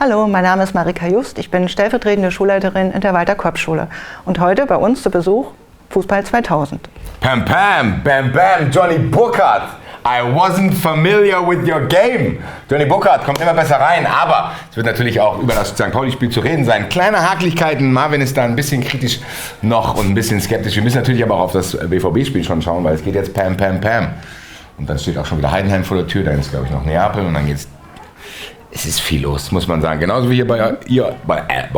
Hallo, mein Name ist Marika Just, ich bin stellvertretende Schulleiterin in der Walter-Kolb-Schule und heute bei uns zu Besuch Fußball 2000. Pam Pam, Bam Bam, Johnny Burkhardt. I wasn't familiar with your game. Johnny Burkhardt kommt immer besser rein, aber es wird natürlich auch über das St. Pauli-Spiel zu reden sein. Kleine Haklichkeiten, Marvin ist da ein bisschen kritisch noch und ein bisschen skeptisch. Wir müssen natürlich aber auch auf das BVB-Spiel schon schauen, weil es geht jetzt Pam Pam Pam. Und dann steht auch schon wieder Heidenheim vor der Tür, dann ist glaube ich noch Neapel und dann geht's. Es ist viel los, muss man sagen. Genauso wie hier bei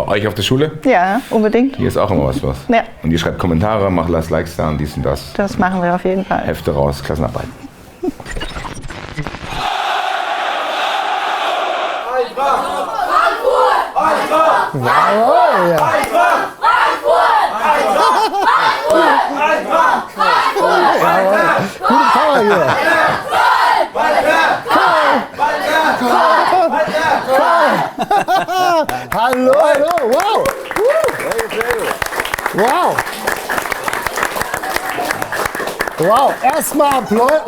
euch auf der Schule. Ja, unbedingt. Hier ist auch immer was los. Ja. Und ihr schreibt Kommentare, macht Likes da und dies und das. Das machen wir auf jeden Fall. Hefte raus, Klassenarbeit. Jawohl, ja. Gute Power hier. Hallo, hallo, wow. Wow. Wow, erstmal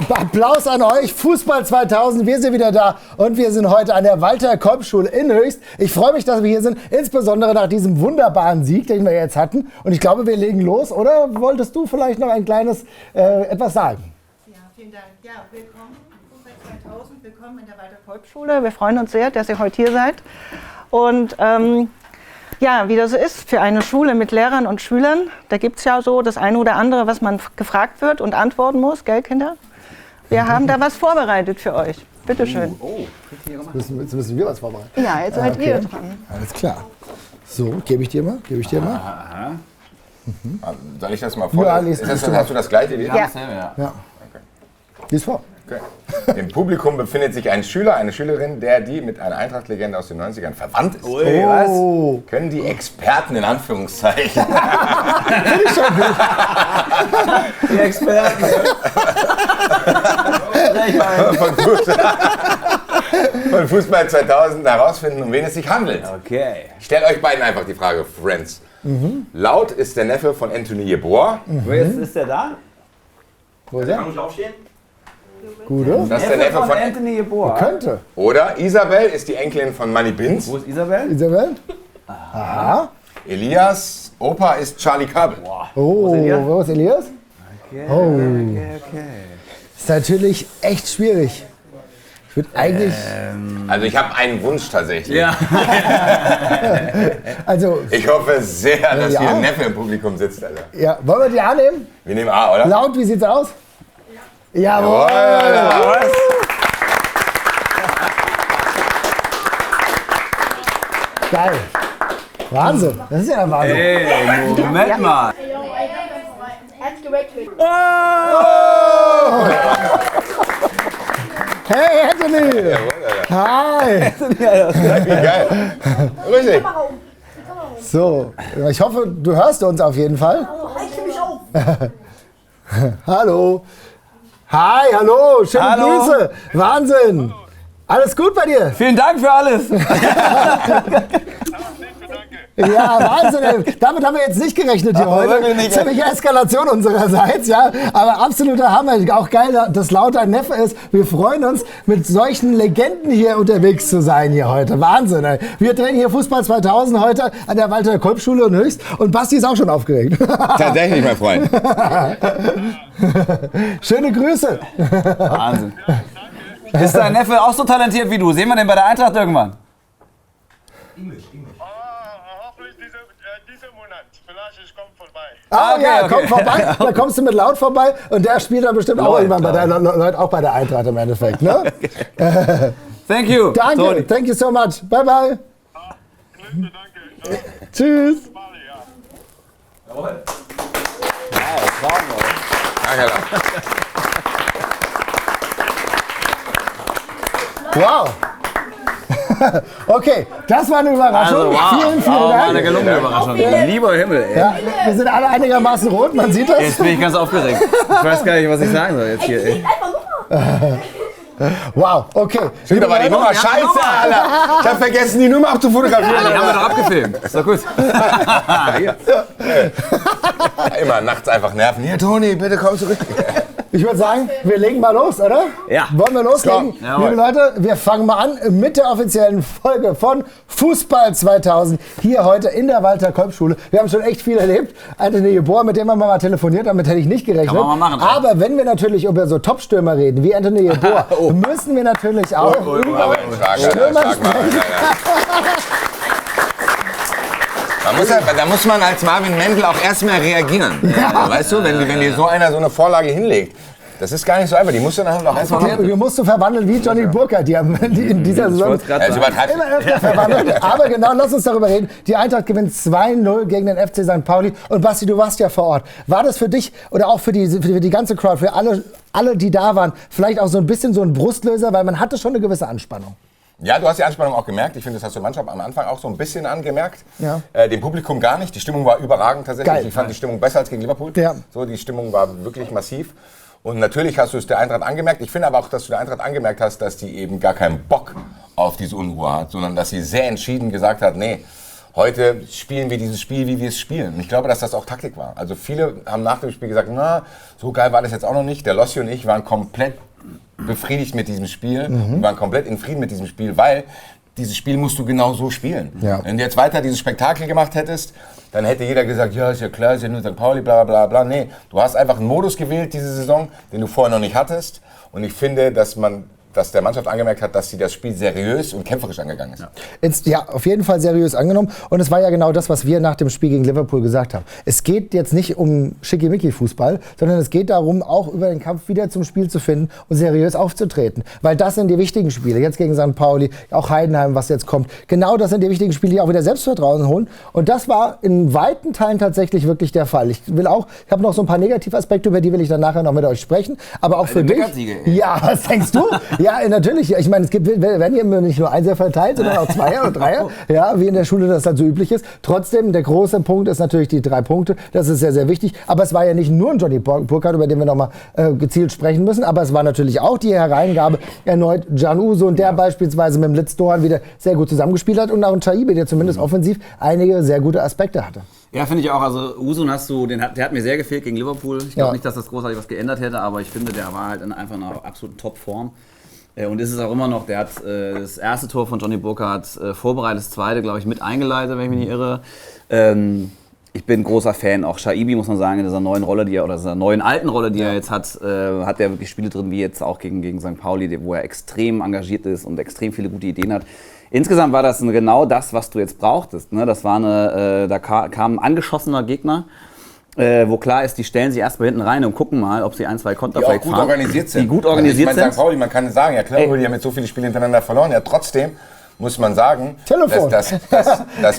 Applaus an euch. Fußball 2000, wir sind wieder da und wir sind heute an der Walter-Kolb-Schule in Höchst. Ich freue mich, dass wir hier sind, insbesondere nach diesem wunderbaren Sieg, den wir jetzt hatten. Und ich glaube, wir legen los, oder wolltest du vielleicht noch ein kleines etwas sagen? Ja, vielen Dank. Ja, willkommen Fußball 2000, willkommen in der Walter-Kolb-Schule. Wir freuen uns sehr, dass ihr heute hier seid. Und ja, wie das so ist für eine Schule mit Lehrern und Schülern, da gibt es ja so das eine oder andere, was man gefragt wird und antworten muss, gell, Kinder? Wir haben da was vorbereitet für euch. Bitte schön. Jetzt müssen wir was vorbereiten. Ja, jetzt seid ihr dran. Alles klar. So, gebe ich dir mal. Soll ich das mal vorlesen? Ja, hast du das gleiche wie Ja. Ja. Okay. Lies vor. Okay. Im Publikum befindet sich ein Schüler, eine Schülerin, die mit einer Eintracht-Legende aus den 90ern verwandt ist. Ui, was? Können die Experten in Anführungszeichen. Die Experten. von Fußball 2000 herausfinden, um wen es sich handelt. Okay. Ich stelle euch beiden einfach die Frage, Friends. Laut ist der Neffe von Anthony Yeboah. Wo ist der da? Wo ist er? Kann ich aufstehen? Gut, oder? Das ist der Neffe von Anthony Yeboah. Könnte. Oder Isabel ist die Enkelin von Manny Binz. Wo ist Isabel? Isabel? Aha. Elias Opa ist Charlie Körbel. Oh, Elias? wo ist Elias? Okay, okay. Ist natürlich echt schwierig. Ich würde eigentlich. Also ich habe einen Wunsch tatsächlich. Ja. Also, Ich hoffe sehr, dass Ja. hier ein Neffe im Publikum sitzt. Alter. ja, wollen wir die annehmen? Wir nehmen A, oder? Laut, wie sieht's aus? Ja. Jawohl! Jawohl. Geil. Wahnsinn. Das ist ja der Wahnsinn. Hey, Moment mal. Hey, Anthony! Hi! Wie geil. Grüß dich. So, ich hoffe, du hörst uns auf jeden Fall. Hallo. Hi, hallo, schöne Hallo. Grüße. Wahnsinn. Alles gut bei dir? Vielen Dank für alles. Ja, Wahnsinn. Ey. Damit haben wir jetzt nicht gerechnet hier heute. wirklich nicht. Ziemliche Eskalation unsererseits, ja. Aber absoluter Hammer. Auch geil, dass Laut ein Neffe ist. Wir freuen uns, mit solchen Legenden hier unterwegs zu sein hier heute. Wahnsinn, ey. Wir drehen hier Fußball 2000 heute an der Walter-Kolb-Schule in Höchst. Und Basti ist auch schon aufgeregt. Tatsächlich, mein Freund. Schöne Grüße. Wahnsinn. Ist dein Neffe auch so talentiert wie du? Sehen wir den bei der Eintracht irgendwann? Hoffentlich dieser Monat. Vielleicht ich komme vorbei. Ah, Okay, ja, okay. komm vorbei. Da kommst du mit Laut vorbei und der spielt dann bestimmt auch Laut, irgendwann bei der Leute, auch bei der Eintracht im Endeffekt. Ne? Thank you. Danke, Toni. thank you so much. Bye bye. Danke. Tschüss. Wow. Okay, das war eine Überraschung. Also, wow. Vielen, vielen War eine Dank. gelungene Überraschung. Lieber Himmel, ey. Ja, wir sind alle einigermaßen rot, man sieht das. Jetzt bin ich ganz aufgeregt. Ich weiß gar nicht, was ich sagen soll jetzt hier, ey. Wow, okay. Wieder war die Nummer scheiße, Alter. Ich hab vergessen, die Nummer abzufotografieren. Die haben wir doch abgefilmt. Ist doch gut. Hier. Immer nachts einfach nerven. Hier, Toni, bitte komm zurück. Ich würde sagen, wir legen mal los, oder? Ja. Wollen wir loslegen? Jawohl. Liebe Leute, wir fangen mal an mit der offiziellen Folge von Fußball 2000. Hier heute in der Walter-Kolb-Schule. Wir haben schon echt viel erlebt. Anthony Jeboa, mit dem haben wir mal telefoniert, damit hätte ich nicht gerechnet. Kann man mal machen, aber wenn wir natürlich über so Top-Stürmer reden, wie Anthony Jeboa, müssen wir natürlich auch über Stürmer sprechen. Da muss man als Marvin Mendel auch erstmal reagieren. Weißt du, wenn dir so einer so eine Vorlage hinlegt, das ist gar nicht so einfach. Die musst du dann auch erstmal Du musst du verwandeln wie Johnny Burkhardt, die haben in dieser Saison immer öfter verwandelt. Aber genau, lass uns darüber reden. Die Eintracht gewinnt 2-0 gegen den FC St. Pauli. Und Basti, du warst ja vor Ort. War das für dich oder auch für die ganze Crowd, für alle, die da waren, vielleicht auch so ein bisschen so ein Brustlöser, weil man hatte schon eine gewisse Anspannung? Ja, du hast die Anspannung auch gemerkt. Ich finde, das hast du manchmal am Anfang auch so ein bisschen angemerkt. Ja. Dem Publikum gar nicht. Die Stimmung war überragend tatsächlich. Geil. Ich fand die Stimmung besser als gegen Liverpool. Ja. So, die Stimmung war wirklich massiv. Und natürlich hast du es der Eintracht angemerkt. Ich finde aber auch, dass du der Eintracht angemerkt hast, dass die eben gar keinen Bock auf diese Unruhe hat, sondern dass sie sehr entschieden gesagt hat, nee, heute spielen wir dieses Spiel, wie wir es spielen. Und ich glaube, dass das auch Taktik war. Also viele haben nach dem Spiel gesagt, na, so geil war das jetzt auch noch nicht. Der Lossi und ich waren komplett befriedigt mit diesem Spiel. Wir waren komplett in Frieden mit diesem Spiel, weil dieses Spiel musst du genau so spielen. Ja. Wenn du jetzt weiter dieses Spektakel gemacht hättest, dann hätte jeder gesagt, ja, ist ja klar, ist ja nur St. Pauli, bla bla bla. Nee, du hast einfach einen Modus gewählt diese Saison, den du vorher noch nicht hattest. Und ich finde, dass der Mannschaft angemerkt hat, dass sie das Spiel seriös und kämpferisch angegangen ist. Ja, auf jeden Fall seriös angenommen. Und es war ja genau das, was wir nach dem Spiel gegen Liverpool gesagt haben. Es geht jetzt nicht um Schickimicki-Fußball, sondern es geht darum, auch über den Kampf wieder zum Spiel zu finden und seriös aufzutreten. Weil das sind die wichtigen Spiele. Jetzt gegen St. Pauli, auch Heidenheim, was jetzt kommt. Genau das sind die wichtigen Spiele, die auch wieder Selbstvertrauen holen. Und das war in weiten Teilen tatsächlich wirklich der Fall. Ich habe noch so ein paar Negativaspekte, über die will ich dann nachher noch mit euch sprechen. Aber auch für dich. Ja, was denkst du? Ja, natürlich. Ich meine, werden hier nicht nur Einser verteilt, sondern auch Zweier oder Dreier. Ja, wie in der Schule das halt so üblich ist. Trotzdem, der große Punkt ist natürlich die 3 Punkte. Das ist sehr, sehr wichtig. Aber es war ja nicht nur ein Johnny Burkhardt, über den wir nochmal gezielt sprechen müssen. Aber es war natürlich auch die Hereingabe erneut Can Uzun, der beispielsweise mit dem Litz Dohan wieder sehr gut zusammengespielt hat. Und auch ein Chaibi, der zumindest offensiv einige sehr gute Aspekte hatte. Ja, finde ich auch. Also Uzun der hat mir sehr gefehlt gegen Liverpool. Ich glaube nicht, dass das großartig was geändert hätte, aber ich finde, der war halt einfach in einer absoluten Topform. Und ist es auch immer noch, der hat das erste Tor von Johnny Burkhardt vorbereitet, das zweite, glaube ich, mit eingeleitet, wenn ich mich nicht irre. Ich bin großer Fan, auch Chaibi, muss man sagen, in dieser neuen Rolle, dieser neuen alten Rolle, die er jetzt hat er wirklich Spiele drin, wie jetzt auch gegen St. Pauli, wo er extrem engagiert ist und extrem viele gute Ideen hat. Insgesamt war das genau das, was du jetzt brauchtest. Ne? Das war da kam ein angeschossener Gegner, wo klar ist, die stellen sich erstmal hinten rein und gucken mal, ob sie 1, 2 Konter vielleicht fahren. Die gut organisiert sind. St. Pauli, man kann sagen, ja klar, die haben jetzt so viele Spiele hintereinander verloren. Ja, trotzdem muss man sagen, dass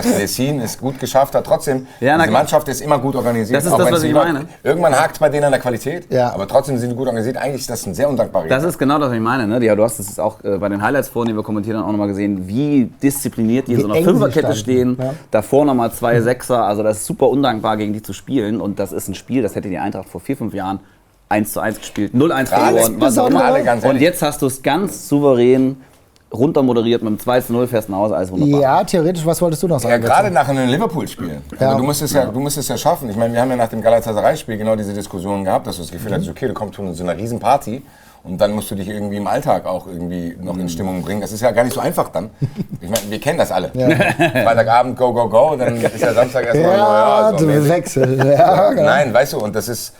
Blessin es gut geschafft hat. Trotzdem, diese Mannschaft ist immer gut organisiert. Das ist das, was ich meine. Irgendwann hakt es bei denen an der Qualität, aber trotzdem sind sie gut organisiert. Eigentlich ist das ein sehr undankbarer Gegner. Das ist genau das, was ich meine. Ne? Du hast es auch bei den Highlights vorhin, die wir kommentiert haben, auch nochmal gesehen, wie diszipliniert die in so einer Fünferkette stehen. Ja. Davor nochmal 2 Sechser. Also das ist super undankbar, gegen die zu spielen. Und das ist ein Spiel, das hätte die Eintracht vor 4, 5 Jahren 1:1 gespielt, 0:1 verloren. Und jetzt hast du es ganz souverän runtermoderiert mit dem 2:0, fährst nach Hause, alles wunderbar. Ja, theoretisch, was wolltest du noch sagen? Ja, gerade nach einem Liverpool-Spiel. Ja. Also du musst es ja schaffen. Ich meine, wir haben ja nach dem Galatasaray-Spiel genau diese Diskussion gehabt, dass du das Gefühl hattest, okay, du kommst zu so einer Riesenparty und dann musst du dich irgendwie im Alltag auch irgendwie noch in Stimmung bringen. Das ist ja gar nicht so einfach dann. Ich meine, wir kennen das alle. Ja. Freitagabend, go, go, go, dann ist ja Samstag erstmal so wechseln. Ja, nein, weißt du, und das ist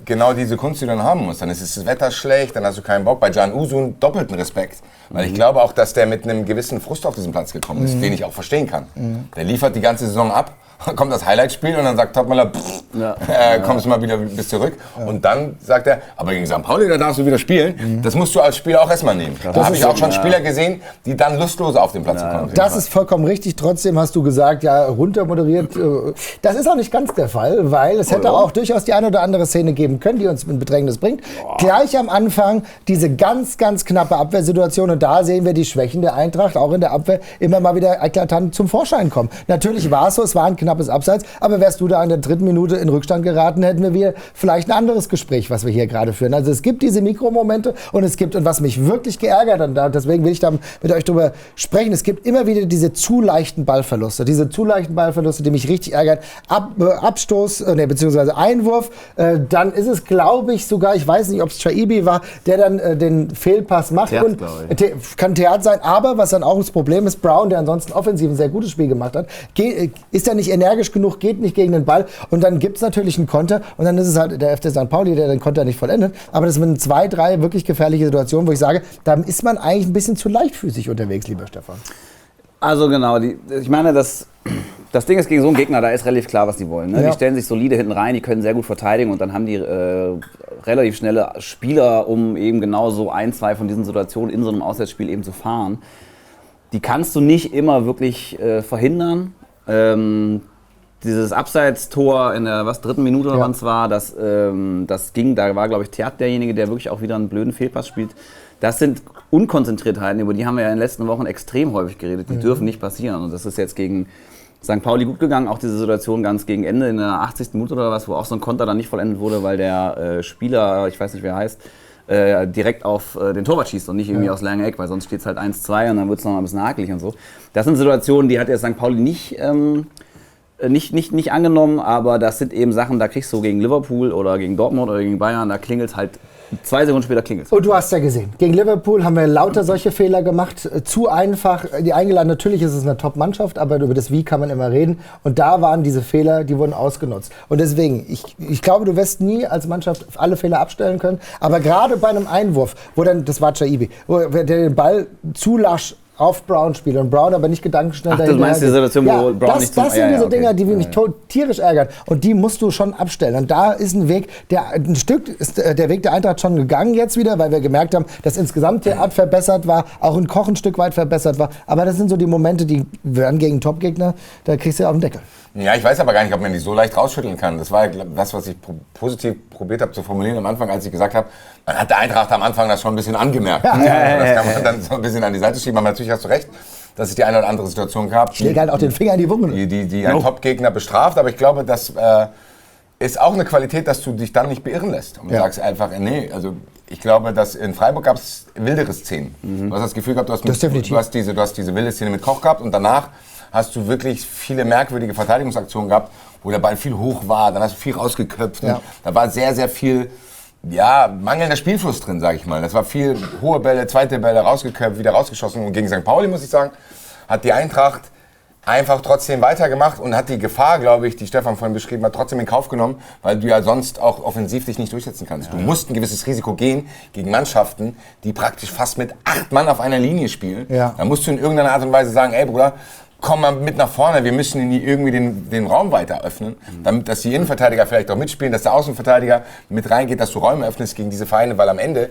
genau diese Kunst, die du dann haben musst. Dann ist das Wetter schlecht, dann hast du keinen Bock. Bei Can Uzun doppelten Respekt. Weil ich glaube auch, dass der mit einem gewissen Frust auf diesen Platz gekommen ist, den ich auch verstehen kann. Der liefert die ganze Saison ab, kommt das Highlight-Spiel und dann sagt Topmöller, kommst du mal wieder bis zurück. Ja. Und dann sagt er, aber gegen St. Pauli, da darfst du wieder spielen. Das musst du als Spieler auch erstmal nehmen. Da habe ich auch schon Spieler gesehen, die dann lustlos auf den Platz gekommen sind. Das ist vollkommen richtig. Trotzdem hast du gesagt, ja, runtermoderiert. Das ist auch nicht ganz der Fall, weil es hätte auch durchaus die eine oder andere Szene geben können, die uns in Bedrängnis bringt. Gleich am Anfang diese ganz, ganz knappe Abwehrsituation und da sehen wir die Schwächen der Eintracht, auch in der Abwehr, immer mal wieder eklatant zum Vorschein kommen. Natürlich war es so, es war ein knappes knappes Abseits. Aber wärst du da in der 3. Minute in Rückstand geraten, hätten wir vielleicht ein anderes Gespräch, was wir hier gerade führen. Also es gibt diese Mikromomente und was mich wirklich geärgert hat, deswegen will ich da mit euch drüber sprechen, es gibt immer wieder diese zu leichten Ballverluste, die mich richtig ärgern. Abstoß, beziehungsweise Einwurf, dann ist es, glaube ich, sogar, ich weiß nicht, ob es Chaibi war, der dann den Fehlpass macht. Theat, und kann Theat sein, aber was dann auch das Problem ist, Brown, der ansonsten offensiv ein sehr gutes Spiel gemacht hat, ist ja nicht energisch genug, geht nicht gegen den Ball und dann gibt es natürlich einen Konter und dann ist es halt der FC St. Pauli, der den Konter nicht vollendet, aber das sind 2, 3 wirklich gefährliche Situationen, wo ich sage, da ist man eigentlich ein bisschen zu leichtfüßig unterwegs, lieber Stefan. Also genau, ich meine, das Ding ist, gegen so einen Gegner, da ist relativ klar, was die wollen. Ne? Ja. Die stellen sich solide hinten rein, die können sehr gut verteidigen und dann haben die relativ schnelle Spieler, um eben genau so 1, 2 von diesen Situationen in so einem Auswärtsspiel eben zu fahren. Die kannst du nicht immer wirklich verhindern. Dieses Abseitstor in der 3. Minute oder wann es war, das ging, da war, glaube ich, Theat derjenige, der wirklich auch wieder einen blöden Fehlpass spielt. Das sind Unkonzentriertheiten, über die haben wir ja in den letzten Wochen extrem häufig geredet. Die dürfen nicht passieren. Und das ist jetzt gegen St. Pauli gut gegangen. Auch diese Situation ganz gegen Ende in der 80. Minute oder was, wo auch so ein Konter dann nicht vollendet wurde, weil der Spieler, ich weiß nicht, wer er heißt, direkt auf den Torwart schießt und nicht irgendwie aus langen Eck, weil sonst steht es halt 1-2 und dann wird es nochmal ein bisschen hakelig und so. Das sind Situationen, die hat jetzt St. Pauli nicht angenommen, aber das sind eben Sachen, da kriegst du gegen Liverpool oder gegen Dortmund oder gegen Bayern, da klingelt es halt 2 Sekunden später klingelt es. Und du hast ja gesehen, gegen Liverpool haben wir lauter solche Fehler gemacht, zu einfach, die eingeladen, natürlich ist es eine Top-Mannschaft, aber über das Wie kann man immer reden und da waren diese Fehler, die wurden ausgenutzt. Und deswegen, ich glaube, du wirst nie als Mannschaft alle Fehler abstellen können, aber gerade bei einem Einwurf, wo dann, das war Chaibi, wo der den Ball zu lasch auf Brown spielt und Brown aber nicht gedankenschnell dahinter. Du meinst die Situation, wo Brown nicht zum... Das sind diese Dinger, die mich tierisch ärgern und die musst du schon abstellen. Und da ist ein Weg, der Weg der Eintracht schon gegangen jetzt wieder, weil wir gemerkt haben, dass insgesamt der Art verbessert war, auch ein Koch ein Stück weit verbessert war. Aber das sind so die Momente, die werden gegen Top-Gegner, da kriegst du ja auf den Deckel. Ja, ich weiß aber gar nicht, ob man die so leicht rausschütteln kann. Das war das, was ich positiv probiert habe zu formulieren am Anfang, als ich gesagt habe, man hat der Eintracht am Anfang das schon ein bisschen angemerkt. Das kann man dann so ein bisschen an die Seite schieben. Aber natürlich hast du recht, dass es die eine oder andere Situation gab. Ich lege halt auch den Finger in die Wunde. Die einen Top-Gegner bestraft. Aber ich glaube, das ist auch eine Qualität, dass du dich dann nicht beirren lässt. Und sagst einfach, nee, also ich glaube, dass in Freiburg gab es wildere Szenen. Du hast das Gefühl gehabt, du hast diese wilde Szene mit Koch gehabt und danach hast du wirklich viele merkwürdige Verteidigungsaktionen gehabt, wo der Ball viel hoch war, dann hast du viel rausgeköpft. Ja. Da war sehr, sehr viel mangelnder Spielfluss drin, sage ich mal. Das war viel hohe Bälle, zweite Bälle rausgeköpft, wieder rausgeschossen. Und gegen St. Pauli, muss ich sagen, hat die Eintracht einfach trotzdem weitergemacht und hat die Gefahr, glaube ich, die Stefan vorhin beschrieben hat, trotzdem in Kauf genommen, weil du ja sonst auch offensiv dich nicht durchsetzen kannst. Du musst ein gewisses Risiko gehen gegen Mannschaften, die praktisch fast mit 8 Mann auf einer Linie spielen. Ja. Da musst du in irgendeiner Art und Weise sagen, ey Bruder, komm mal mit nach vorne, wir müssen ihnen irgendwie den Raum weiter öffnen, damit, dass die Innenverteidiger vielleicht auch mitspielen, dass der Außenverteidiger mit reingeht, dass du Räume öffnest gegen diese Vereine, weil am Ende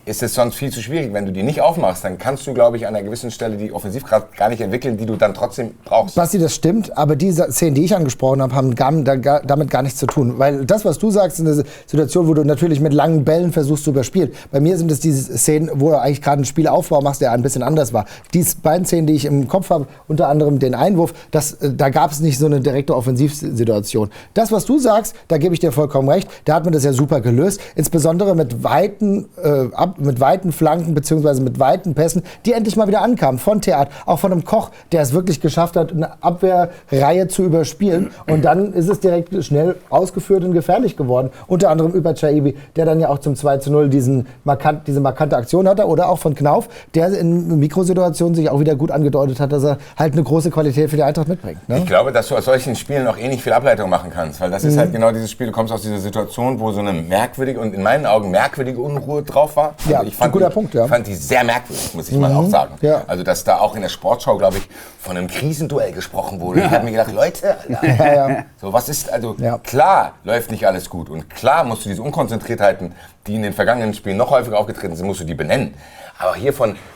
ist es sonst viel zu schwierig. Wenn du die nicht aufmachst, dann kannst du, glaube ich, an einer gewissen Stelle die Offensivkraft gar nicht entwickeln, die du dann trotzdem brauchst. Basti, das stimmt, aber die Szenen, die ich angesprochen habe, haben damit gar nichts zu tun. Weil das, was du sagst, ist eine Situation, wo du natürlich mit langen Bällen versuchst zu überspielen. Bei mir sind es diese Szenen, wo du eigentlich gerade einen Spielaufbau machst, der ein bisschen anders war. Die beiden Szenen, die ich im Kopf habe, unter anderem den Einwurf, da gab es nicht so eine direkte Offensivsituation. Das, was du sagst, da gebe ich dir vollkommen recht, da hat man das ja super gelöst, insbesondere mit weiten Flanken bzw. mit weiten Pässen, die endlich mal wieder ankamen, von Theat, auch von einem Koch, der es wirklich geschafft hat, eine Abwehrreihe zu überspielen und dann ist es direkt schnell ausgeführt und gefährlich geworden, unter anderem über Chaibi, der dann ja auch zum 2:0 diese markante Aktion hatte, oder auch von Knauf, der in Mikrosituationen sich auch wieder gut angedeutet hat, dass er halt eine große Qualität für die Eintracht mitbringt. Ne? Ich glaube, dass du aus solchen Spielen auch nicht viel Ableitung machen kannst, weil das ist halt genau dieses Spiel, du kommst aus dieser Situation, wo so eine merkwürdige und in meinen Augen merkwürdige Unruhe drauf war. Ja, also ich fand die sehr merkwürdig, muss ich mal auch sagen. Ja. Also dass da auch in der Sportschau, glaube ich, von einem Krisenduell gesprochen wurde. Ich habe mir gedacht, Leute, so was ist, also klar läuft nicht alles gut und klar musst du diese Unkonzentriertheiten, die in den vergangenen Spielen noch häufiger aufgetreten sind, musst du die benennen. Aber hier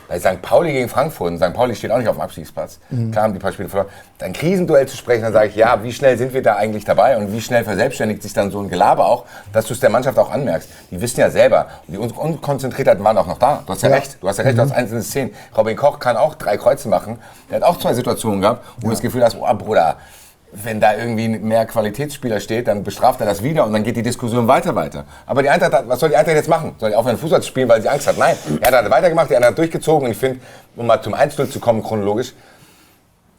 bei St. Pauli gegen Frankfurt, und St. Pauli steht auch nicht auf dem Abstiegsplatz, klar haben die paar Spiele verloren, ein Krisenduell zu sprechen, dann sage ich, ja, wie schnell sind wir da eigentlich dabei und wie schnell verselbstständigt sich dann so ein Gelaber auch, dass du es der Mannschaft auch anmerkst. Die wissen ja selber, und die Unkonzentriertheiten waren auch noch da. Du hast ja recht, du hast einzelne Szenen. Robin Koch kann auch 3 Kreuze machen, der hat auch 2 Situationen gehabt, wo du das Gefühl hast, oh Bruder, wenn da irgendwie mehr Qualitätsspieler steht, dann bestraft er das wieder und dann geht die Diskussion weiter. Aber die Eintracht, was soll die Eintracht jetzt machen? Soll die aufhören Fußball zu spielen, weil sie Angst hat? Nein, er hat weitergemacht, er hat durchgezogen und ich finde, um mal zum 1-0 zu kommen, chronologisch,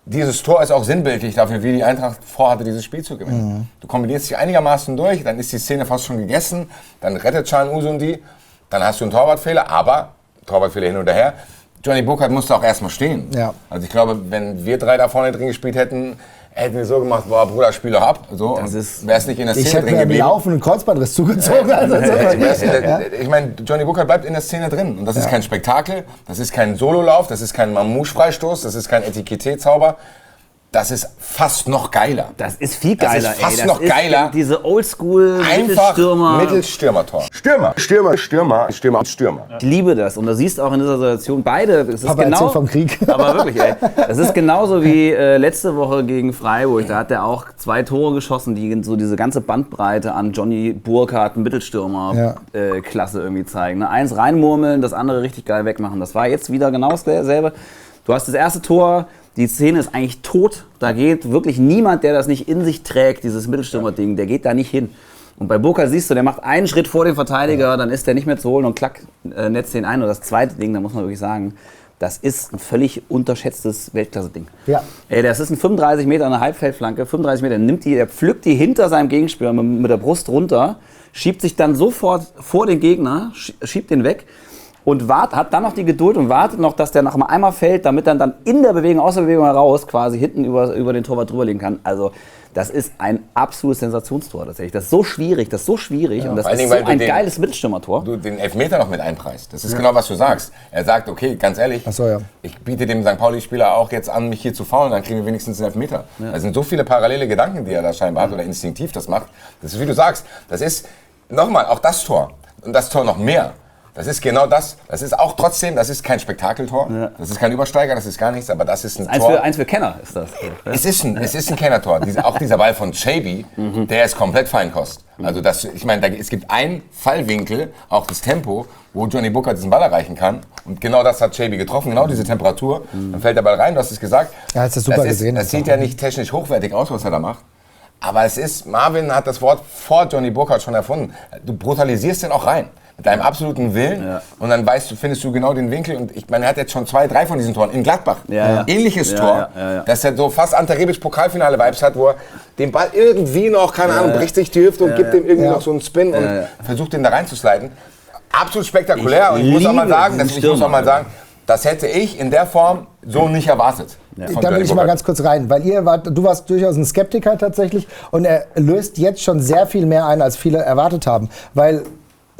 dieses Tor ist auch sinnbildlich dafür, wie die Eintracht vorhatte, dieses Spiel zu gewinnen. Du kombinierst dich einigermaßen durch, dann ist die Szene fast schon gegessen, dann rettet Can Usundi, dann hast du einen Torwartfehler, aber Torwartfehler hin oder her. Johnny Burkhardt musste auch erstmal stehen. Ja. Also ich glaube, wenn wir 3 da vorne drin gespielt hätten wir so gemacht, boah, Bruder, spiel doch ab. So, wäre es nicht in der Szene drin geblieben. Ich hätte mir einen laufenden Kreuzbandriss zugezogen. Ich meine, Johnny Burkhardt bleibt in der Szene drin. Und das ist kein Spektakel, das ist kein Sololauf, das ist kein Mamouche-Freistoß, das ist kein Etiketté-Zauber. Das ist fast noch geiler. Das ist viel geiler, das ist fast noch geiler. Diese Mittelstürmer-Tor. Stürmer. Ich liebe das. Und da siehst du auch in dieser Situation beide. Es ist Papa erzählt vom Krieg. Aber wirklich, ey. Das ist genauso wie letzte Woche gegen Freiburg. Da hat er auch 2 Tore geschossen, die so diese ganze Bandbreite an Johnny Burkhardt, Mittelstürmer-Klasse irgendwie zeigen. Ne? Eins reinmurmeln, das andere richtig geil wegmachen. Das war jetzt wieder genau dasselbe. Du hast das erste Tor. Die Szene ist eigentlich tot. Da geht wirklich niemand, der das nicht in sich trägt, dieses Mittelstürmer-Ding, der geht da nicht hin. Und bei Burkhardt siehst du, der macht einen Schritt vor dem Verteidiger, dann ist der nicht mehr zu holen und klack, netzt den ein. Und das zweite Ding, da muss man wirklich sagen, das ist ein völlig unterschätztes Weltklasse-Ding. Ja. Ey, das ist ein 35 Meter eine Halbfeldflanke, 35 Meter, er pflückt die hinter seinem Gegenspieler mit der Brust runter, schiebt sich dann sofort vor den Gegner, schiebt den weg. Und hat dann noch die Geduld und wartet noch, dass der noch einmal fällt, damit er dann in der Bewegung, aus der Bewegung heraus, quasi hinten über den Torwart drüberlegen kann. Also das ist ein absolutes Sensationstor tatsächlich. Das ist so schwierig und das ist so ein geiles Mittelstürmertor. Du den Elfmeter noch mit einpreist. Das ist genau, was du sagst. Er sagt, okay, ganz ehrlich, ich biete dem St. Pauli-Spieler auch jetzt an, mich hier zu faulen, dann kriegen wir wenigstens einen Elfmeter. Ja. Da sind so viele parallele Gedanken, die er da scheinbar hat oder instinktiv das macht. Das ist, wie du sagst, das ist, nochmal, auch das Tor und das Tor noch mehr. Das ist genau das. Das ist auch trotzdem, das ist kein Spektakeltor, das ist kein Übersteiger, das ist gar nichts, aber das ist ein Tor. Eins für Kenner ist das. Es ist ein Kennertor. Auch dieser Ball von Chaby, der ist komplett Feinkost. Also ich meine, es gibt einen Fallwinkel, auch das Tempo, wo Johnny Burkhardt diesen Ball erreichen kann. Und genau das hat Chaby getroffen, genau diese Temperatur. Dann fällt der Ball rein, du hast es gesagt. Ja, hast du super gesehen. Das sieht ja nicht technisch hochwertig aus, was er da macht. Aber Marvin hat das Wort vor Johnny Burkhardt schon erfunden. Du brutalisierst den auch rein. Mit deinem absoluten Willen und dann findest du genau den Winkel und ich meine, er hat jetzt schon 2, 3 von diesen Toren in Gladbach. Ähnliches Tor, dass er so fast Ante Rebic Pokalfinale-Vibes hat, wo er den Ball irgendwie noch, keine Ahnung, bricht sich die Hüfte und gibt dem irgendwie noch so einen Spin und versucht den da reinzusliden. Absolut spektakulär und ich muss auch mal sagen, das hätte ich in der Form so nicht erwartet. Da will ich mal ganz kurz rein, weil du warst durchaus ein Skeptiker tatsächlich und er löst jetzt schon sehr viel mehr ein, als viele erwartet haben, weil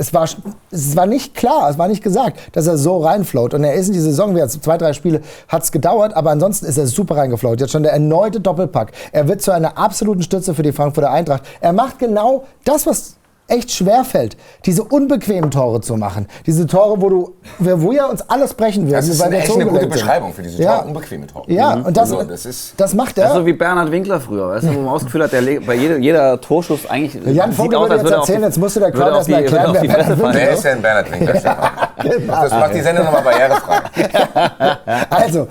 es war nicht klar, es war nicht gesagt, dass er so reinfloat. Und er ist in die Saison, 2, 3 Spiele hat es gedauert, aber ansonsten ist er super reingefloat. Jetzt schon der erneute Doppelpack. Er wird zu einer absoluten Stütze für die Frankfurter Eintracht. Er macht genau das, was echt schwer fällt, diese unbequemen Tore zu machen. Diese Tore, wo ja uns alles brechen wird. Das ist echt eine gute Beschreibung für diese Tore, unbequeme Tore. Ja, und das macht er. Das ist so wie Bernhard Winkler früher, weißt du, wo man ausgeführt hat, der bei jeder Torschuss eigentlich... Jan Vogel würde jetzt erzählen, jetzt musst du der Crowd erstmal erklären, wer Bernhard Winkler ist. Wer ist denn Bernhard Winkler? Genau. Das macht die Sendung nochmal barrierefrei. Also,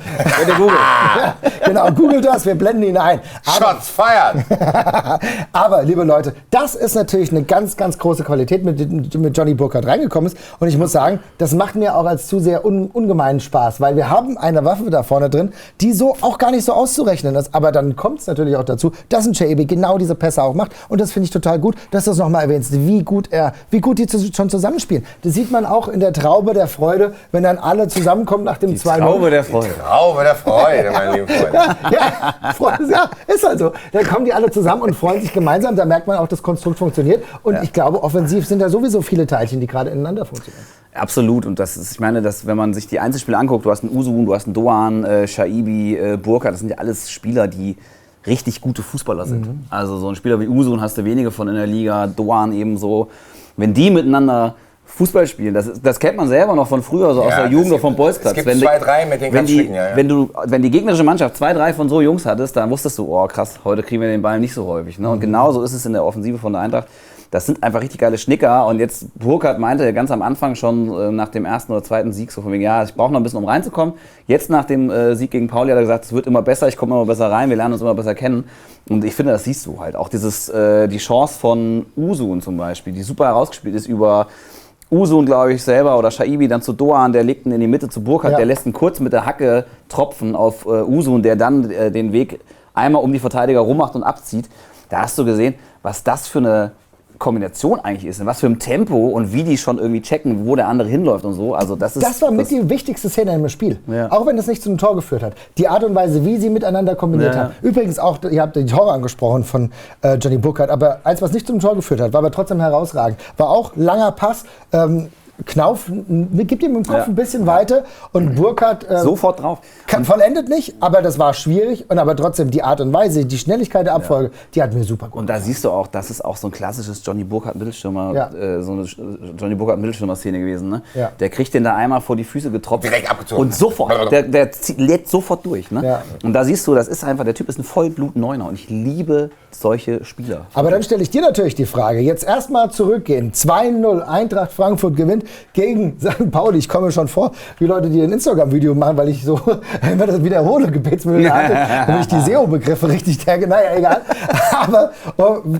genau, google das, wir blenden ihn ein. Shots fired! Aber, liebe Leute, das ist natürlich eine ganz, ganz große Qualität, mit Johnny Burkhardt reingekommen ist. Und ich muss sagen, das macht mir auch als Zuseher ungemeinen Spaß, weil wir haben eine Waffe da vorne drin, die so auch gar nicht so auszurechnen ist. Aber dann kommt es natürlich auch dazu, dass ein Chaby genau diese Pässe auch macht. Und das finde ich total gut, dass du es nochmal erwähnst, wie gut die schon zusammenspielen. Das sieht man auch in der Traube der Freude, wenn dann alle zusammenkommen nach dem 2-0. Traube der Freude. Traube der Freude, mein lieber Freund. Ja, ist halt so. Dann kommen die alle zusammen und freuen sich gemeinsam. Da merkt man auch, das Konstrukt funktioniert. Und ich glaube, offensiv sind da sowieso viele Teilchen, die gerade ineinander funktionieren. Absolut. Und ich meine, wenn man sich die Einzelspiele anguckt, du hast einen Usun, du hast einen Doan, Shaibi, Burkhardt, das sind ja alles Spieler, die richtig gute Fußballer sind. Also so ein Spieler wie Usun hast du wenige von in der Liga, Doan ebenso. Wenn die miteinander Fußball spielen, das kennt man selber noch von früher, so aus der Jugend oder vom Bolzplatz. Es gibt 2, 3 mit den ganz Schicken, Wenn die gegnerische Mannschaft 2, 3 von so Jungs hattest, dann wusstest du, oh krass, heute kriegen wir den Ball nicht so häufig. Ne? Und genauso ist es in der Offensive von der Eintracht. das sind einfach richtig geile Schnicker. Und jetzt, Burkhardt meinte ja ganz am Anfang schon nach dem ersten oder zweiten Sieg so von wegen, ja, ich brauche noch ein bisschen, um reinzukommen. Jetzt nach dem Sieg gegen Pauli hat er gesagt, es wird immer besser, ich komme immer besser rein, wir lernen uns immer besser kennen. Und ich finde, das siehst du halt. Auch die Chance von Uzun zum Beispiel, die super herausgespielt ist über Uzun, glaube ich, selber oder Shaibi dann zu Doğan, der legt ihn in die Mitte zu Burkhardt, der lässt ihn kurz mit der Hacke tropfen auf Uzun, der dann den Weg einmal um die Verteidiger rummacht und abzieht. Da hast du gesehen, was das für eine Kombination eigentlich ist, in was für ein Tempo und wie die schon irgendwie checken, wo der andere hinläuft und so. Also das war mit die wichtigste Szene im Spiel. Ja. Auch wenn es nicht zu einem Tor geführt hat. Die Art und Weise, wie sie miteinander kombiniert haben. Übrigens auch, ihr habt die Tore angesprochen von Johnny Burkhardt, aber eins, was nicht zum Tor geführt hat, war aber trotzdem herausragend. War auch langer Pass. Knauf gibt ihm im Kopf ein bisschen weiter und Burkhardt sofort drauf. Vollendet nicht, aber das war schwierig und aber trotzdem die Art und Weise, die Schnelligkeit der Abfolge, die hat mir super gut. Und da siehst du auch, das ist auch so ein klassisches Johnny Burkhardt Mittelstürmer, so eine Johnny Burkhardt Mittelstürmer-Szene gewesen. Ne? Ja. Der kriegt den da einmal vor die Füße getropft. Direkt abgezogen. Und sofort, der lädt sofort durch. Ne? Ja. Und da siehst du, das ist einfach, der Typ ist ein Vollblut-Neuner und ich liebe solche Spieler. Aber dann stelle ich dir natürlich die Frage, jetzt erstmal zurückgehen. 2-0, Eintracht Frankfurt gewinnt gegen St. Pauli. Ich komme schon vor, wie Leute, die ein Instagram-Video machen, weil ich so immer das wiederhole, Gebetsmühle hatte, damit ich die SEO-Begriffe richtig terge. Naja, egal. Aber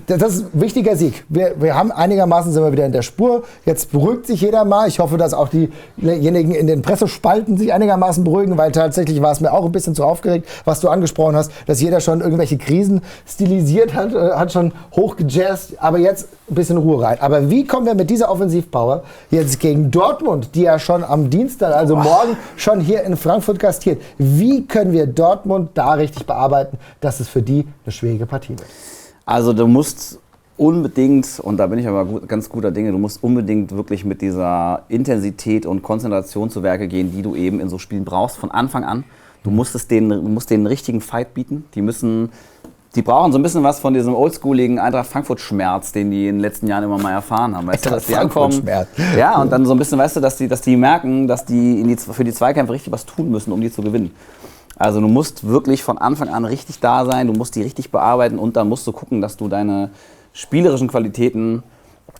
das ist ein wichtiger Sieg. Wir haben einigermaßen, sind wir wieder in der Spur. Jetzt beruhigt sich jeder mal. Ich hoffe, dass auch diejenigen in den Pressespalten sich einigermaßen beruhigen, weil tatsächlich war es mir auch ein bisschen zu aufgeregt, was du angesprochen hast, dass jeder schon irgendwelche Krisen stilisiert hat schon hochgejazzt, aber jetzt ein bisschen Ruhe rein. Aber wie kommen wir mit dieser Offensivpower jetzt gegen Dortmund, die ja schon am Dienstag, also morgen, schon hier in Frankfurt gastiert, wie können wir Dortmund da richtig bearbeiten, dass es für die eine schwierige Partie wird? Also du musst unbedingt, und da bin ich aber ganz guter Dinge, du musst unbedingt wirklich mit dieser Intensität und Konzentration zu Werke gehen, die du eben in so Spielen brauchst, von Anfang an. Du musst denen einen richtigen Fight bieten. Die brauchen so ein bisschen was von diesem oldschooligen Eintracht Frankfurt-Schmerz, den die in den letzten Jahren immer mal erfahren haben. Weißt du, dass die ankommen, ja, und dann so ein bisschen, weißt du, dass die merken, dass die für die Zweikämpfe richtig was tun müssen, um die zu gewinnen. Also du musst wirklich von Anfang an richtig da sein, du musst die richtig bearbeiten und dann musst du gucken, dass du deine spielerischen Qualitäten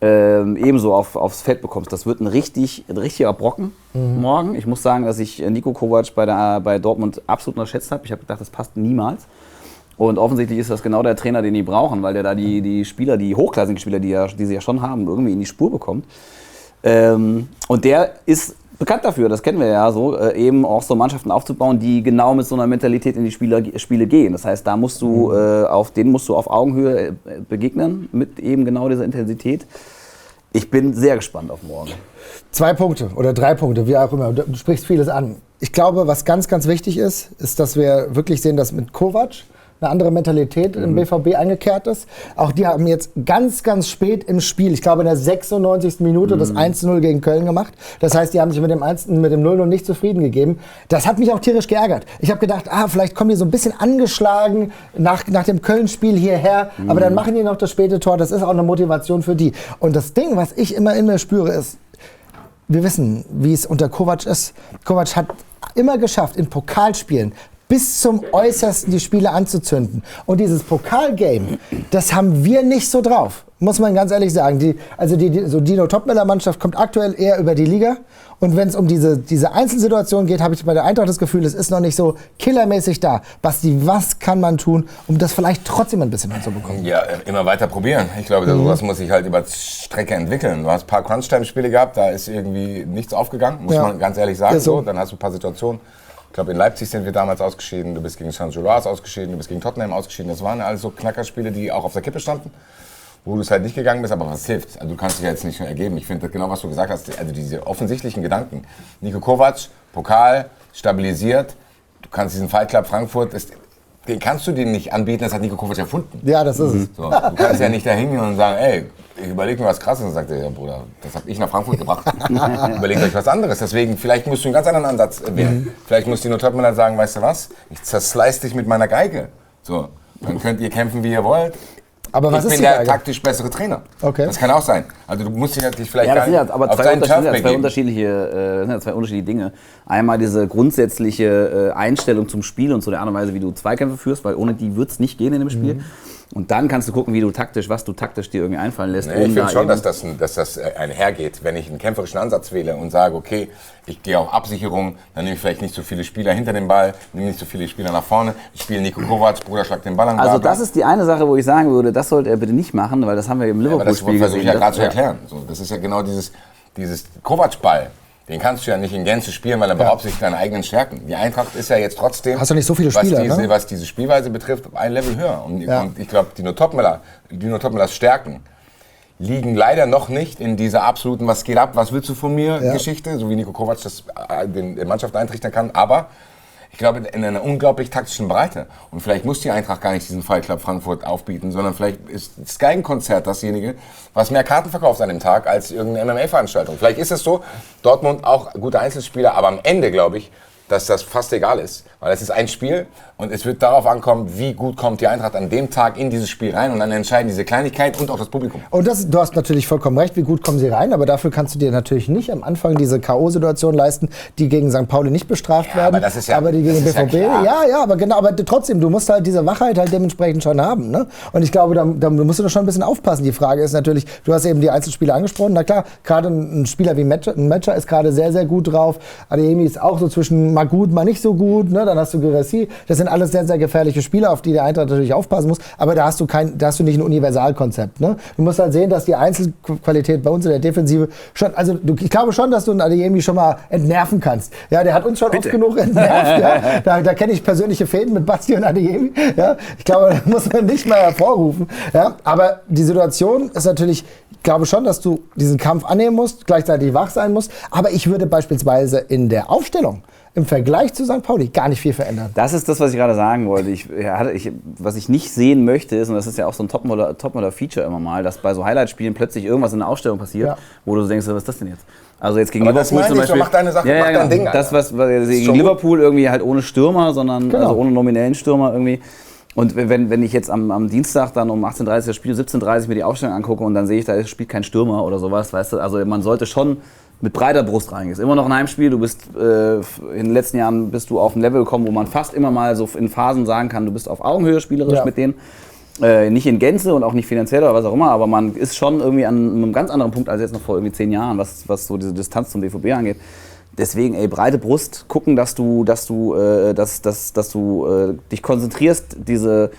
ebenso aufs Feld bekommst. Das wird ein richtiger Brocken morgen. Ich muss sagen, dass ich Niko Kovac bei Dortmund absolut unterschätzt habe. Ich habe gedacht, das passt niemals. Und offensichtlich ist das genau der Trainer, den die brauchen, weil der da die Spieler, die hochklassigen Spieler, die sie ja schon haben, irgendwie in die Spur bekommt. Und der ist bekannt dafür, das kennen wir ja so, eben auch so Mannschaften aufzubauen, die genau mit so einer Mentalität in die Spiele gehen. Das heißt, da musst du denen musst du auf Augenhöhe begegnen, mit eben genau dieser Intensität. Ich bin sehr gespannt auf morgen. 2 Punkte oder 3 Punkte, wie auch immer. Du sprichst vieles an. Ich glaube, was ganz, ganz wichtig ist, dass wir wirklich sehen, dass mit Kovac eine andere Mentalität im BVB eingekehrt ist. Auch die haben jetzt ganz, ganz spät im Spiel, ich glaube in der 96. Minute, das 1-0 gegen Köln gemacht. Das heißt, die haben sich mit dem 0-0 nicht zufrieden gegeben. Das hat mich auch tierisch geärgert. Ich habe gedacht, vielleicht kommen die so ein bisschen angeschlagen nach dem Köln-Spiel hierher. Aber dann machen die noch das späte Tor. Das ist auch eine Motivation für die. Und das Ding, was ich immer in mir spüre, ist, wir wissen, wie es unter Kovac ist. Kovac hat immer geschafft, in Pokalspielen bis zum Äußersten die Spiele anzuzünden. Und dieses Pokalgame, das haben wir nicht so drauf, muss man ganz ehrlich sagen. Die Dino Topmöller-Mannschaft kommt aktuell eher über die Liga. Und wenn es um diese Einzelsituation geht, habe ich bei der Eintracht das Gefühl, es ist noch nicht so killermäßig da. Basti, was kann man tun, um das vielleicht trotzdem ein bisschen hinzubekommen? Ja, immer weiter probieren. Ich glaube, sowas muss sich halt über Strecke entwickeln. Du hast ein paar Crunch-Time-Spiele gehabt, da ist irgendwie nichts aufgegangen, muss man ganz ehrlich sagen. So. Dann hast du ein paar Situationen. Ich glaube, in Leipzig sind wir damals ausgeschieden, du bist gegen Saint-Gilloise ausgeschieden, du bist gegen Tottenham ausgeschieden. Das waren alles so Knackerspiele, die auch auf der Kippe standen, wo du es halt nicht gegangen bist, aber was hilft? Also du kannst dich ja jetzt nicht mehr ergeben. Ich finde genau, was du gesagt hast, also diese offensichtlichen Gedanken. Niko Kovac, Pokal, stabilisiert, du kannst diesen Fight Club Frankfurt, den kannst du dir nicht anbieten, das hat Niko Kovac erfunden. Ja, das ist es. So, du kannst ja nicht da hingehen und sagen, ey, ich überlege mir was Krasses. Und dann sagt er, ja Bruder, das habe ich nach Frankfurt gebracht. Überlegt euch was anderes. Deswegen, vielleicht musst du einen ganz anderen Ansatz wählen. Vielleicht muss Dino Topmöller sagen, weißt du was, ich zerslice dich mit meiner Geige. So, dann könnt ihr kämpfen, wie ihr wollt. Aber was ich bin der taktisch bessere Trainer. Okay. Das kann auch sein. Also du musst dich natürlich vielleicht das sind ja aber zwei unterschiedliche Dinge. Einmal diese grundsätzliche Einstellung zum Spiel und zu der Art und Weise, wie du Zweikämpfe führst, weil ohne die wird es nicht gehen in dem Spiel. Und dann kannst du gucken, was du taktisch dir irgendwie einfallen lässt. Nee, ich finde schon, dass das einhergeht. Wenn ich einen kämpferischen Ansatz wähle und sage, okay, ich gehe auf Absicherung, dann nehme ich vielleicht nicht so viele Spieler hinter dem Ball, nehme nicht so viele Spieler nach vorne, ich spiele Nico Kovac, Bruder schlag den Ball an. Also das ist die eine Sache, wo ich sagen würde, das sollte er bitte nicht machen, weil das haben wir im Liverpool-Spiel gesehen. Das versuche ich ja gerade zu erklären. So, das ist ja genau dieses Kovac-Ball. Den kannst du ja nicht in Gänze spielen, weil er beraubt sich deine eigenen Stärken. Die Eintracht ist ja jetzt trotzdem, hast du nicht so viele Spieler, was diese Spielweise betrifft, ein Level höher. Und ich glaube, Dino Topmöllers Stärken liegen leider noch nicht in dieser absoluten "Was geht ab, was willst du von mir" Geschichte, so wie Nico Kovac das den Mannschaft eintrichtern kann. Aber ich glaube, in einer unglaublich taktischen Breite. Und vielleicht muss die Eintracht gar nicht diesen Fight Club Frankfurt aufbieten, sondern vielleicht ist das Geigenkonzert dasjenige, was mehr Karten verkauft an dem Tag als irgendeine MMA-Veranstaltung. Vielleicht ist es so, Dortmund auch gute Einzelspieler, aber am Ende glaube ich, dass das fast egal ist. Weil es ist ein Spiel und es wird darauf ankommen, wie gut kommt die Eintracht an dem Tag in dieses Spiel rein und dann entscheiden diese Kleinigkeit und auch das Publikum. Und du hast natürlich vollkommen recht, wie gut kommen sie rein, aber dafür kannst du dir natürlich nicht am Anfang diese K.O.-Situation leisten, die gegen St. Pauli nicht bestraft werden, aber das ist ja, aber die gegen BVB, aber genau, aber trotzdem, du musst halt diese Wachheit halt dementsprechend schon haben, ne? Und ich glaube, da musst du doch schon ein bisschen aufpassen. Die Frage ist natürlich, du hast eben die Einzelspieler angesprochen, na klar, gerade ein Spieler wie Metscher ist gerade sehr, sehr gut drauf, Adeyemi ist auch so zwischen mal gut, mal nicht so gut, ne? Dann hast du Guirassy, das sind alles sehr, sehr gefährliche Spieler, auf die der Eintracht natürlich aufpassen muss, aber da hast du nicht ein Universalkonzept, ne? Du musst halt sehen, dass die Einzelqualität bei uns in der Defensive schon, also ich glaube schon, dass du einen Adeyemi schon mal entnerven kannst. Ja, der hat uns schon oft genug entnervt, ja? Da kenne ich persönliche Fäden mit Basti und Adeyemi, ja? Ich glaube, das muss man nicht mal hervorrufen, ja? Aber die Situation ist natürlich, ich glaube schon, dass du diesen Kampf annehmen musst, gleichzeitig wach sein musst, aber ich würde beispielsweise in der Aufstellung im Vergleich zu St. Pauli gar nicht viel verändern. Das ist das, was ich gerade sagen wollte. Was ich nicht sehen möchte, ist, und das ist ja auch so ein Topmodel-Feature immer mal, dass bei so Highlight-Spielen plötzlich irgendwas in der Aufstellung passiert, wo du denkst, was ist das denn jetzt? Also jetzt gegen Liverpool zum Beispiel. Mach deine Sache, mach dein Ding. Das, was gegen Liverpool irgendwie halt ohne Stürmer, sondern also ohne nominellen Stürmer irgendwie. Und wenn ich jetzt am Dienstag dann um 18:30 Uhr das Spiel, 17:30 Uhr mir die Aufstellung angucke und dann sehe ich, da spielt kein Stürmer oder sowas, weißt du, also man sollte schon mit breiter Brust reingehen. Ist immer noch ein Heimspiel, du bist in den letzten Jahren bist du auf ein Level gekommen, wo man fast immer mal so in Phasen sagen kann, du bist auf Augenhöhe spielerisch mit denen. Nicht in Gänze und auch nicht finanziell oder was auch immer, aber man ist schon irgendwie an einem ganz anderen Punkt als jetzt noch vor irgendwie 10 Jahren, was so diese Distanz zum BVB angeht. Deswegen, breite Brust, gucken, dass du dich konzentrierst, diese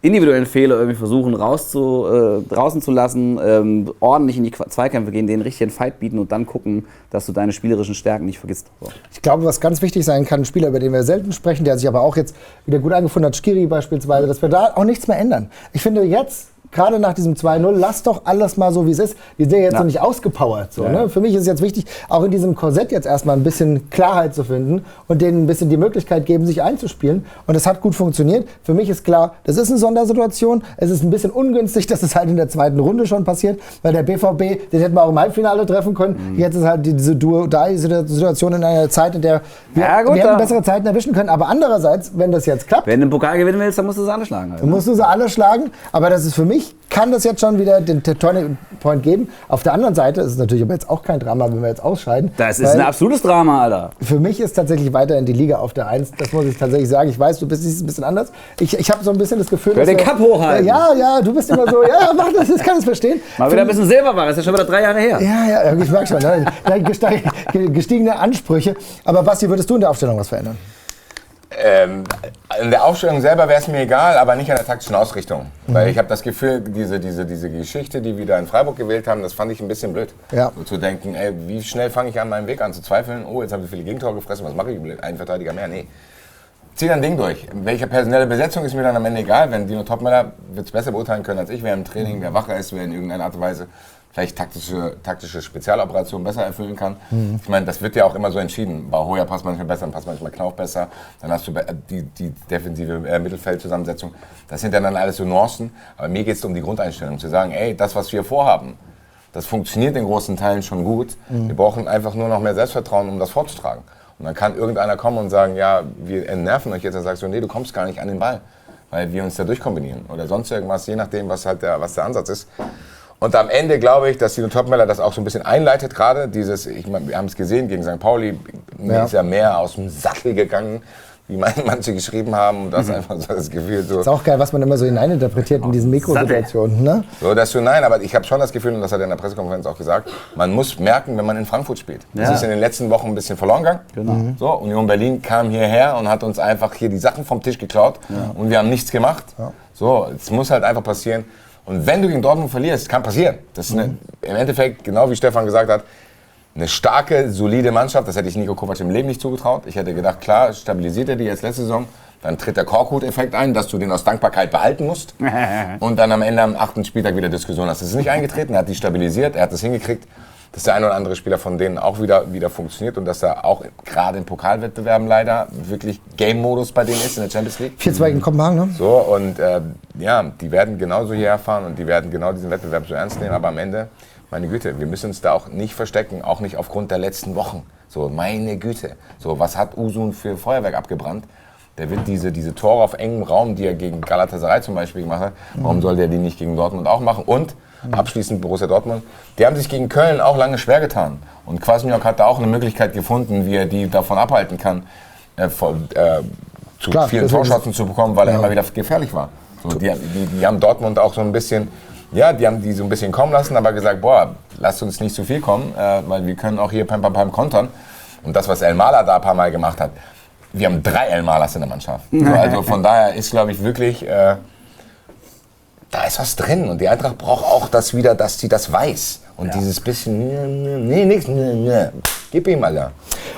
individuellen Fehler irgendwie versuchen draußen zu lassen, ordentlich in die Zweikämpfe gehen, denen richtig einen Fight bieten und dann gucken, dass du deine spielerischen Stärken nicht vergisst. So. Ich glaube, was ganz wichtig sein kann, ein Spieler, über den wir selten sprechen, der sich aber auch jetzt wieder gut eingefunden hat, Skiri beispielsweise, dass wir da auch nichts mehr ändern. Ich finde jetzt, gerade nach diesem 2-0, lass doch alles mal so, wie es ist. Die sind jetzt noch nicht ausgepowert. So, ne? Für mich ist es jetzt wichtig, auch in diesem Korsett jetzt erstmal ein bisschen Klarheit zu finden und denen ein bisschen die Möglichkeit geben, sich einzuspielen. Und das hat gut funktioniert. Für mich ist klar, das ist eine Sondersituation. Es ist ein bisschen ungünstig, dass es halt in der zweiten Runde schon passiert, weil der BVB, den hätten wir auch im Halbfinale treffen können. Jetzt ist halt diese Situation in einer Zeit, in der wir hätten bessere Zeiten erwischen können. Aber andererseits, wenn das jetzt klappt... Wenn du den Pokal gewinnen willst, dann musst du sie alle schlagen. Halt, dann musst du sie alle schlagen. Aber das ist für mich, kann das jetzt schon wieder den Turning Point geben. Auf der anderen Seite ist es natürlich aber jetzt auch kein Drama, wenn wir jetzt ausscheiden. Das ist ein absolutes Drama, Alter. Für mich ist tatsächlich weiterhin die Liga auf der 1. Das muss ich tatsächlich sagen. Ich weiß, du bist ein bisschen anders. Ich habe so ein bisschen das Gefühl, dass den Cup hochhalten. Ja, du bist immer so, ja, mach das, ich kann es verstehen. Mal wieder ein bisschen Silberware, ist ja schon wieder 3 Jahre her. Ja, ich merke schon, ne? Gestiegene Ansprüche. Aber Basti, würdest du in der Aufstellung was verändern? In der Aufstellung selber wäre es mir egal, aber nicht an der taktischen Ausrichtung. Weil ich habe das Gefühl, diese Geschichte, die wir da in Freiburg gewählt haben, das fand ich ein bisschen blöd. Ja. So zu denken, wie schnell fange ich an, meinen Weg an zu zweifeln? Oh, jetzt haben wir viele Gegentore gefressen, was mache ich? Ein Verteidiger mehr? Nee. Zieh dein Ding durch. Welche personelle Besetzung ist mir dann am Ende egal. Wenn Dino Topmöller wird es besser beurteilen können als ich, wer im Training, wer wacher ist, wer in irgendeiner Art und Weise vielleicht taktische Spezialoperationen besser erfüllen kann. Ich meine, das wird ja auch immer so entschieden. Bahoya passt manchmal besser, dann passt manchmal Knauf besser. Dann hast du die defensive Mittelfeldzusammensetzung. Das sind dann alles so Nuancen. Aber mir geht es um die Grundeinstellung, zu sagen, das, was wir vorhaben, das funktioniert in großen Teilen schon gut. Wir brauchen einfach nur noch mehr Selbstvertrauen, um das vorzutragen. Und dann kann irgendeiner kommen und sagen, ja, wir entnerven euch jetzt. Dann sagst du, nee, du kommst gar nicht an den Ball, weil wir uns da durchkombinieren. Oder sonst irgendwas, je nachdem, was der Ansatz ist. Und am Ende glaube ich, dass Dino Topmöller das auch so ein bisschen einleitet gerade. Wir haben es gesehen gegen St. Pauli, ist ja mehr aus dem Sattel gegangen, wie manche geschrieben haben. Und das ist einfach so das Gefühl so. Ist auch geil, was man immer so hineininterpretiert in diesen Mikrosituationen. Ne? So, dass du, nein, aber ich habe schon das Gefühl, und das hat er in der Pressekonferenz auch gesagt, man muss merken, wenn man in Frankfurt spielt. Das ist in den letzten Wochen ein bisschen verloren gegangen. Genau. So, Union Berlin kam hierher und hat uns einfach hier die Sachen vom Tisch geklaut und wir haben nichts gemacht. Ja. So, es muss halt einfach passieren. Und wenn du gegen Dortmund verlierst, kann passieren. Das ist im Endeffekt, genau wie Stefan gesagt hat, eine starke, solide Mannschaft. Das hätte ich Niko Kovac im Leben nicht zugetraut. Ich hätte gedacht, klar, stabilisiert er die jetzt letzte Saison. Dann tritt der Korkut-Effekt ein, dass du den aus Dankbarkeit behalten musst. Und dann am Ende am 8. Spieltag wieder Diskussion hast. Das ist nicht eingetreten, er hat die stabilisiert, er hat das hingekriegt, dass der ein oder andere Spieler von denen auch wieder funktioniert und dass er auch gerade in Pokalwettbewerben leider wirklich Game-Modus bei denen ist in der Champions League. 4-2 gegen Kopenhagen, ne? So, und die werden genauso hierher fahren und die werden genau diesen Wettbewerb so ernst nehmen. Aber am Ende, meine Güte, wir müssen uns da auch nicht verstecken, auch nicht aufgrund der letzten Wochen. So, meine Güte. So, was hat Uzun für Feuerwerk abgebrannt? Der wird diese Tore auf engem Raum, die er gegen Galatasaray zum Beispiel gemacht hat, warum soll der die nicht gegen Dortmund auch machen? Und abschließend Borussia Dortmund, die haben sich gegen Köln auch lange schwer getan. Und Kwasniok hat da auch eine Möglichkeit gefunden, wie er die davon abhalten kann, zu vielen Torschancen zu bekommen, weil er immer wieder gefährlich war. So, die haben Dortmund auch so ein bisschen, die haben die so ein bisschen kommen lassen, aber gesagt, boah, lasst uns nicht zu viel kommen, weil wir können auch hier Pam kontern. Und das, was El Mala da ein paar Mal gemacht hat, wir haben 3 El Malas in der Mannschaft. So, also von daher ist, glaube ich, wirklich, da ist was drin. Und die Eintracht braucht auch das wieder, dass sie das weiß. Und dieses bisschen, nix, gib ihm mal da.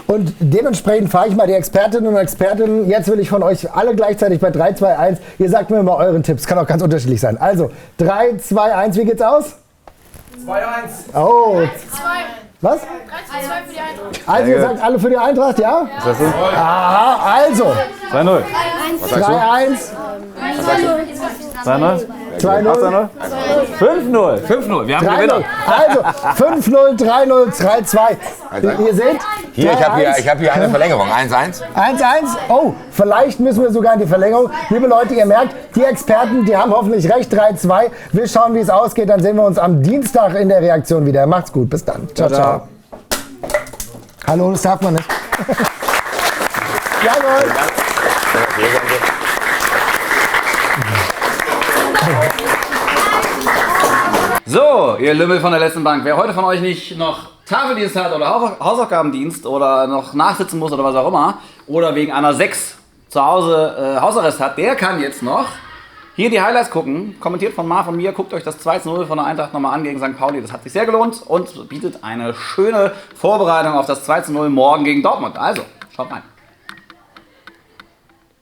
Und dementsprechend frage ich mal die Expertinnen und Experten. Jetzt will ich von euch alle gleichzeitig bei 3, 2, 1. Ihr sagt mir mal euren Tipps. Kann auch ganz unterschiedlich sein. Also 3, 2, 1. Wie geht's aus? 2-1. Oh. 3-2. Was? 3-2 für die Eintracht. Also ihr sagt alle für die Eintracht, ja? Ist das so? Aha, also. 2-0. 3-1. 2-0. 2-0. 5-0. 5-0. Wir haben 3-0. Gewinner. Also 5-0, 3-0, 3-2. Ihr seht? Hier, ich hab hier eine Verlängerung. 1-1. 1-1. Oh, vielleicht müssen wir sogar in die Verlängerung. Liebe Leute, ihr merkt, die Experten, die haben hoffentlich recht. 3-2. Wir schauen, wie es ausgeht. Dann sehen wir uns am Dienstag in der Reaktion wieder. Macht's gut. Bis dann. Ciao, ciao. Hallo, das darf man nicht. Jawohl. So, ihr Lümmel von der letzten Bank. Wer heute von euch nicht noch Tafeldienst hat oder Hausaufgabendienst oder noch nachsitzen muss oder was auch immer oder wegen einer 6 zu Hause Hausarrest hat, der kann jetzt noch hier die Highlights gucken. Kommentiert von Mar, von mir. Guckt euch das 2-0 von der Eintracht nochmal an gegen St. Pauli. Das hat sich sehr gelohnt und bietet eine schöne Vorbereitung auf das 2-0 morgen gegen Dortmund. Also, schaut rein.